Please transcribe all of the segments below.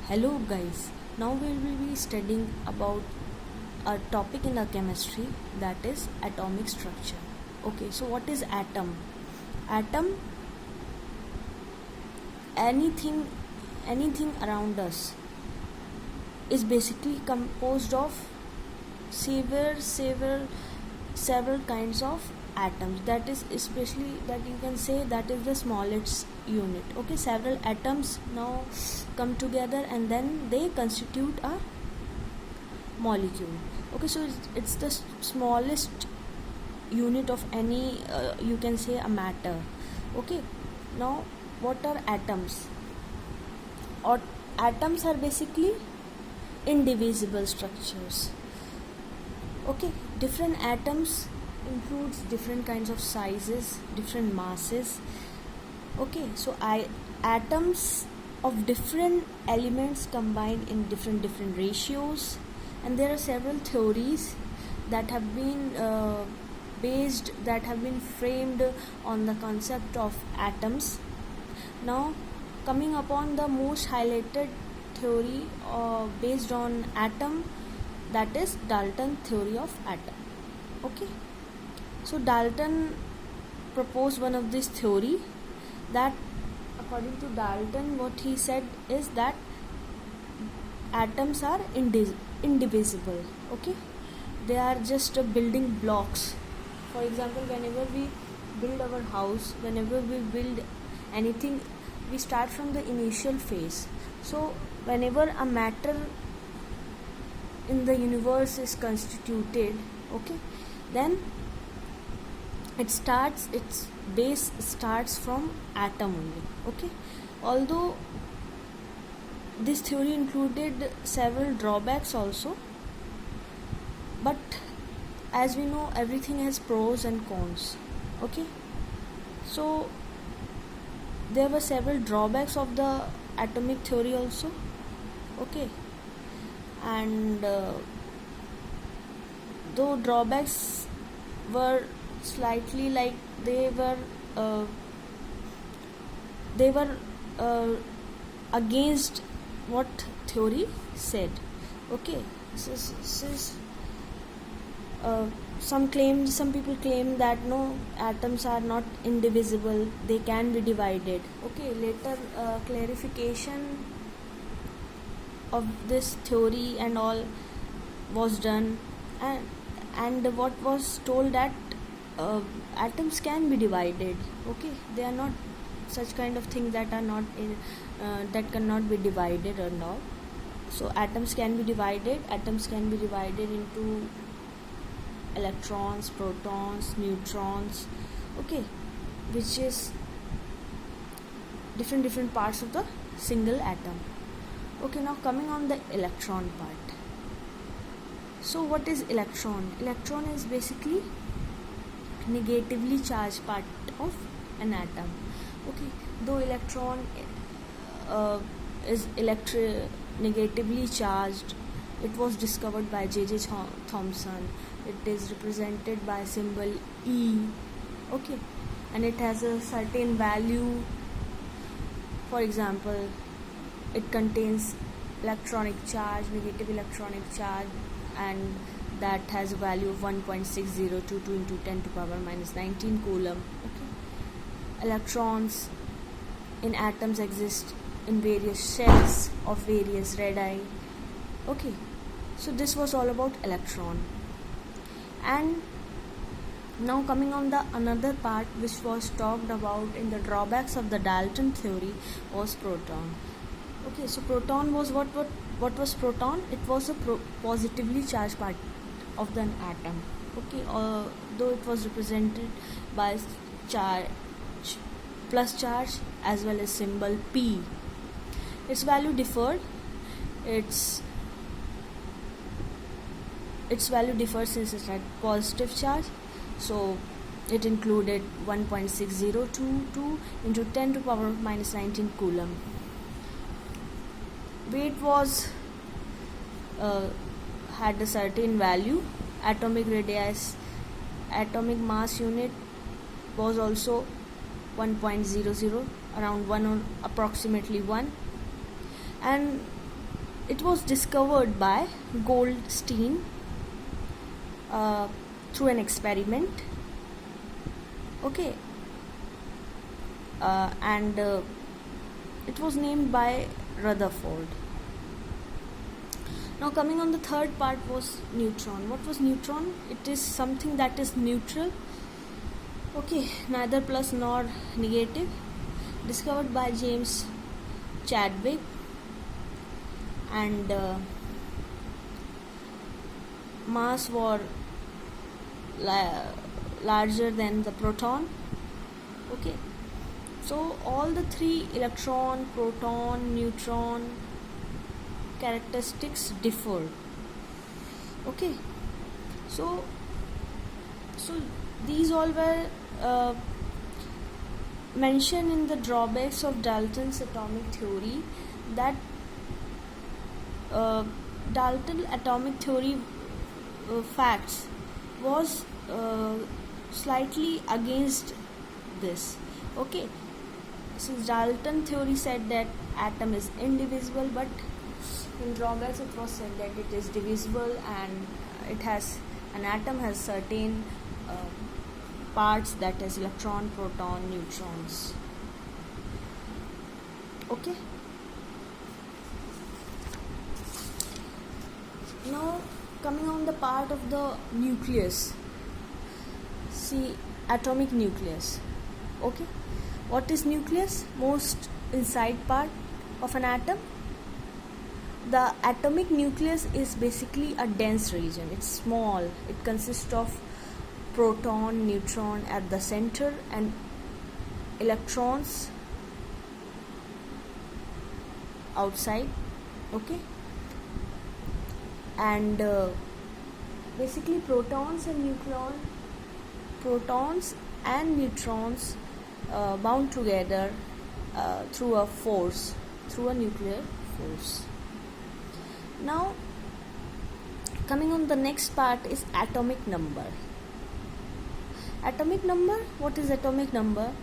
Hello guys, now we will be studying about a topic in our chemistry, that is atomic structure. Okay, so what is atom? Atom, anything around us is basically composed of several kinds of atoms. That is especially that you can say that is the smallest unit. Okay, several atoms now come together and then they constitute a molecule. Okay, so it's the smallest unit of any you can say a matter. Okay, now what are atoms? Or atoms are basically indivisible structures. Okay, different atoms includes different kinds of sizes, different masses. Okay, so atoms of different elements combine in different ratios, and there are several theories that have been framed on the concept of atoms. Now, coming upon the most highlighted theory based on atom, that is Dalton theory of atom. Okay, so Dalton proposed one of this theory that according to Dalton what he said is that atoms are indivisible. Okay, they are just building blocks. For example, whenever we build our house, whenever we build anything, we start from the initial phase. So whenever a matter in the universe is constituted, okay, then its base starts from atom only. Okay, although this theory included several drawbacks also, but as we know, everything has pros and cons. Okay, so there were several drawbacks of the atomic theory also. Okay, and though drawbacks were slightly like they were against what theory said. Okay, some people claim that no, atoms are not indivisible, they can be divided. Okay, later clarification of this theory and all was done, and what was told that atoms can be divided. Okay, they are not such kind of thing that are not in that cannot be divided or not. So atoms can be divided into electrons, protons, neutrons. Okay, which is different parts of the single atom. Okay, now coming on the electron part. So what is electron? Electron is basically negatively charged part of an atom. Okay, though electron is negatively charged, it was discovered by J.J. Thomson. It is represented by symbol E. Okay, and it has a certain value. For example, it contains electronic charge, negative electronic charge, and that has a value of 1.6022 into 10 to power minus 19 coulomb. Okay, electrons in atoms exist in various shells of various radii. Okay, so this was all about electron. And now coming on the another part which was talked about in the drawbacks of the Dalton theory was proton. Okay, so proton was what was proton? It was a positively charged part of the atom. Okay, though it was represented by plus charge as well as symbol P. Its value differed. Its value differs since it had positive charge. So it included 1.6022 into 10 to power minus 19 coulomb. Weight was had a certain value. Atomic radius, atomic mass unit was also 1.00, around 1 or approximately 1. And it was discovered by Goldstein through an experiment. Okay, and it was named by Rutherford. Now coming on the third part was neutron. What was neutron? It is something that is neutral, okay, neither plus nor negative, discovered by James Chadwick, and mass was larger than the proton. Okay, so all the three electron, proton, neutron characteristics differ. Okay, so these all were mentioned in the drawbacks of Dalton's atomic theory, that Dalton atomic theory facts was slightly against this. Okay, since Dalton theory said that atom is indivisible, but in drawbacks it was said that it is divisible, and an atom has certain parts, that is electron, proton, neutrons. Okay, now coming on the part of the nucleus. See, atomic nucleus. Okay, what is nucleus? Most inside part of an atom. The atomic nucleus is basically a dense region. It's small. It consists of proton, neutron at the center, and electrons outside. Okay, and basically protons and neutrons bound together through a nuclear force. Now coming on the next part is atomic number. Atomic number, what is atomic number?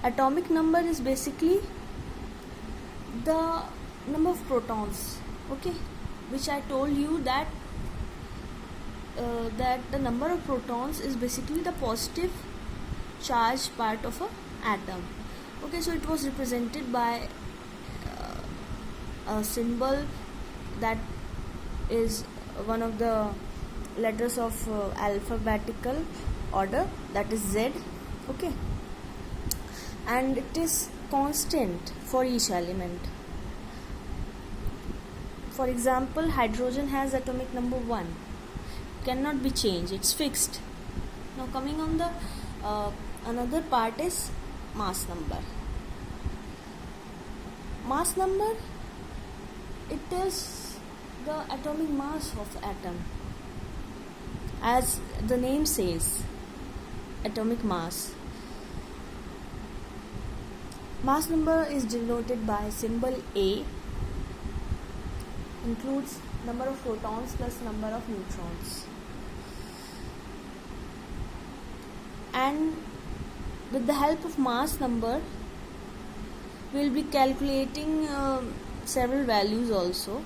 Atomic number is basically the number of protons, okay, which I told you that the number of protons is basically the positive charged part of an atom. Okay, so it was represented by a symbol that is one of the letters of alphabetical order, that is Z. Okay, and it is constant for each element. For example, hydrogen has atomic number 1, cannot be changed, it's fixed. Now coming on the another part is mass number. Mass number, it is the atomic mass of atom. As the name says, atomic mass. Mass number is denoted by symbol A, includes number of protons plus number of neutrons. And with the help of mass number, we will be calculating several values also.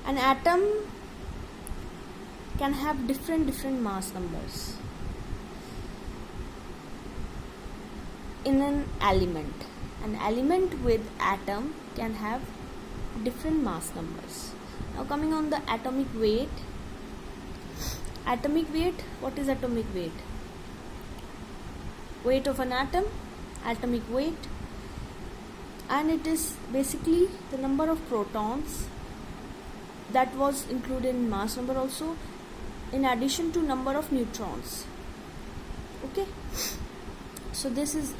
An atom can have different mass numbers in an element. An element with atom can have different mass numbers. Now coming on the atomic weight. Atomic weight, what is atomic weight? Weight of an atom, atomic weight, and it is basically the number of protons that was included in mass number also, in addition to number of neutrons. Okay, so this is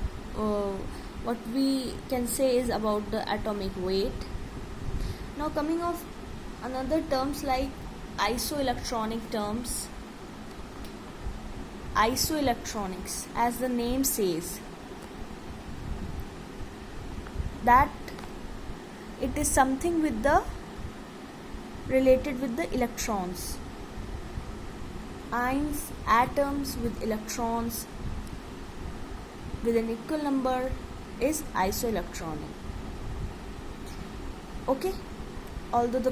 what we can say is about the atomic weight. Now coming off another terms like isoelectronic terms. Isoelectronics, as the name says, that it is something with the related with the electrons. Ions, atoms with electrons with an equal number is isoelectronic. Okay, although the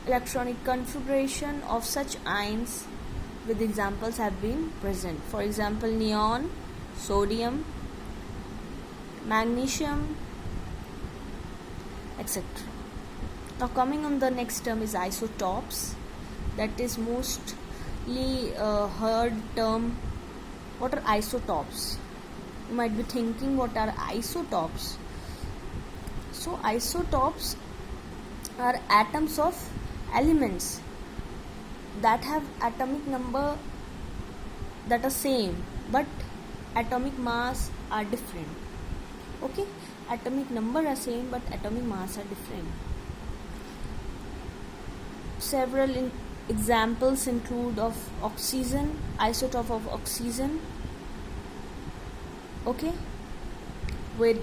electronic configuration of such ions with examples have been present. For example, neon, sodium, magnesium, etc. Now coming on the next term is isotopes. That is mostly heard term. What are isotopes? You might be thinking, what are isotopes? So isotopes are atoms of elements that have atomic number that are same but atomic mass are different. Okay, atomic number are same but atomic mass are different. Several examples include of oxygen, isotope of oxygen, okay, with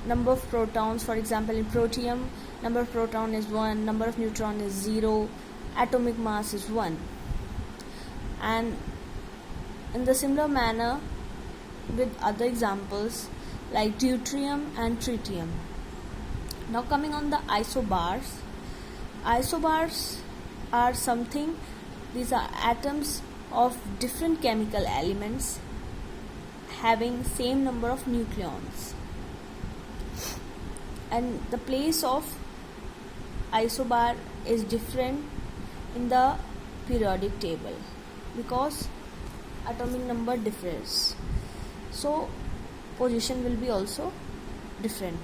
number of protons. For example, in protium, number of proton is 1, number of neutron is 0, atomic mass is 1. And in the similar manner with other examples like deuterium and tritium. Now coming on the isobars. Isobars are something, these are atoms of different chemical elements having same number of nucleons, and the place of isobar is different in the periodic table because atomic number differs, so position will be also different.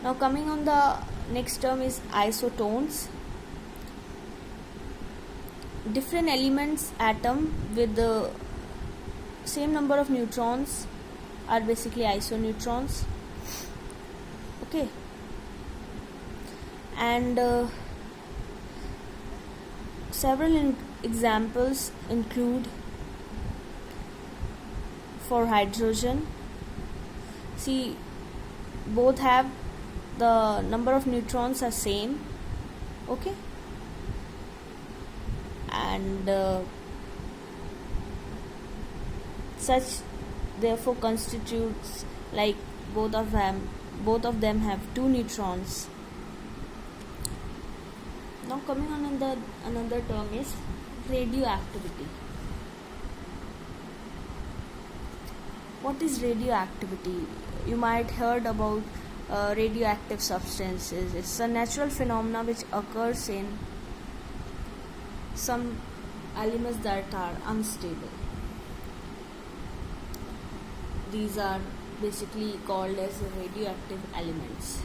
Now coming on the next term is isotones. Different elements atom with the same number of neutrons are basically isoneutrons. Okay, and several examples include for hydrogen. See, both have the number of neutrons are same. Okay, and such therefore constitutes like both of them have 2 neutrons. Now coming on another term is radioactivity. What is radioactivity? You might heard about radioactive substances. It's a natural phenomena which occurs in some elements that are unstable. These are basically called as radioactive elements.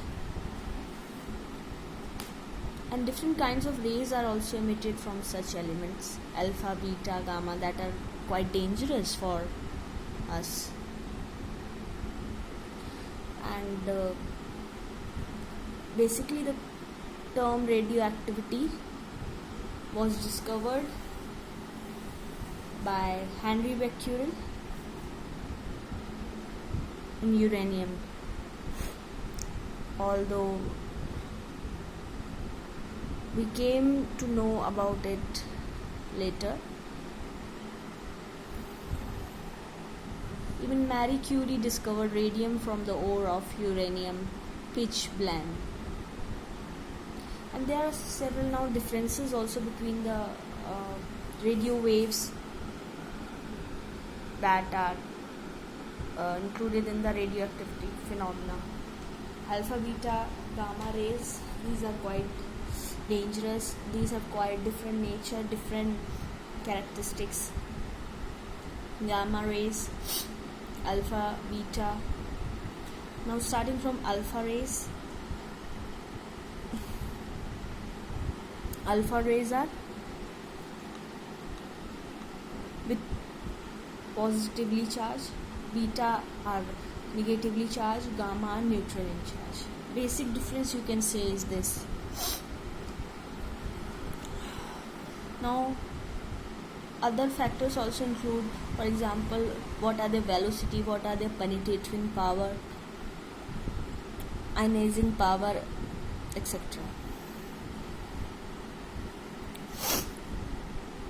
And different kinds of rays are also emitted from such elements, alpha, beta, gamma, that are quite dangerous for us. And basically the term radioactivity was discovered by Henry Becquerel in uranium, although we came to know about it later. Even Marie Curie discovered radium from the ore of uranium pitch blende. And there are several now differences also between the radio waves that are included in the radioactivity phenomena. Alpha, beta, gamma rays, these are quite dangerous. These have quite different nature, different characteristics. Gamma rays, alpha, beta. Now starting from alpha rays. Alpha rays are with positively charged, beta are negatively charged, gamma are neutral in charge. Basic difference you can say is this. Now other factors also include, for example, what are their velocity, what are their penetrating power, ionizing power, etc.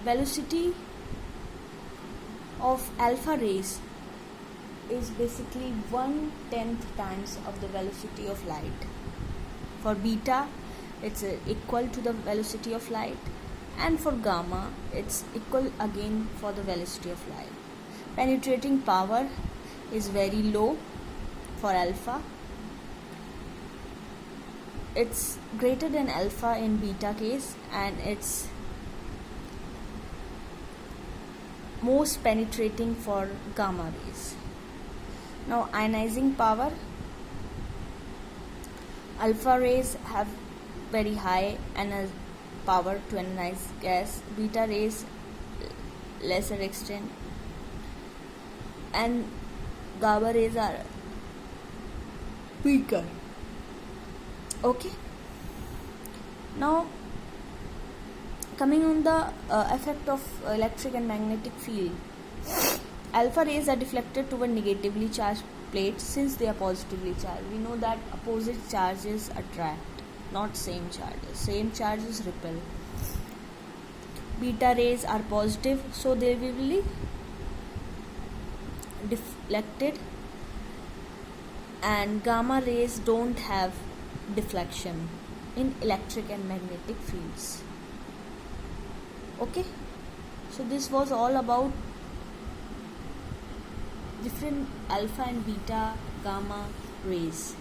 Velocity of alpha rays is basically 1/10 times of the velocity of light. For beta, it's equal to the velocity of light, and for gamma, it's equal again for the velocity of light. Penetrating power is very low for alpha. It's greater than alpha in beta case, and it's most penetrating for gamma rays. Now, ionizing power. Alpha rays have very high power to ionize gas. Beta rays lesser extent, and gamma rays are weaker. Okay. Now, coming on the effect of electric and magnetic field. Alpha rays are deflected toward negatively charged plates since they are positively charged. We know that opposite charges attract, not same charges. Same charges repel. Beta rays are positive, so they will be deflected, and gamma rays don't have deflection in electric and magnetic fields. Okay, so this was all about different alpha and beta gamma rays.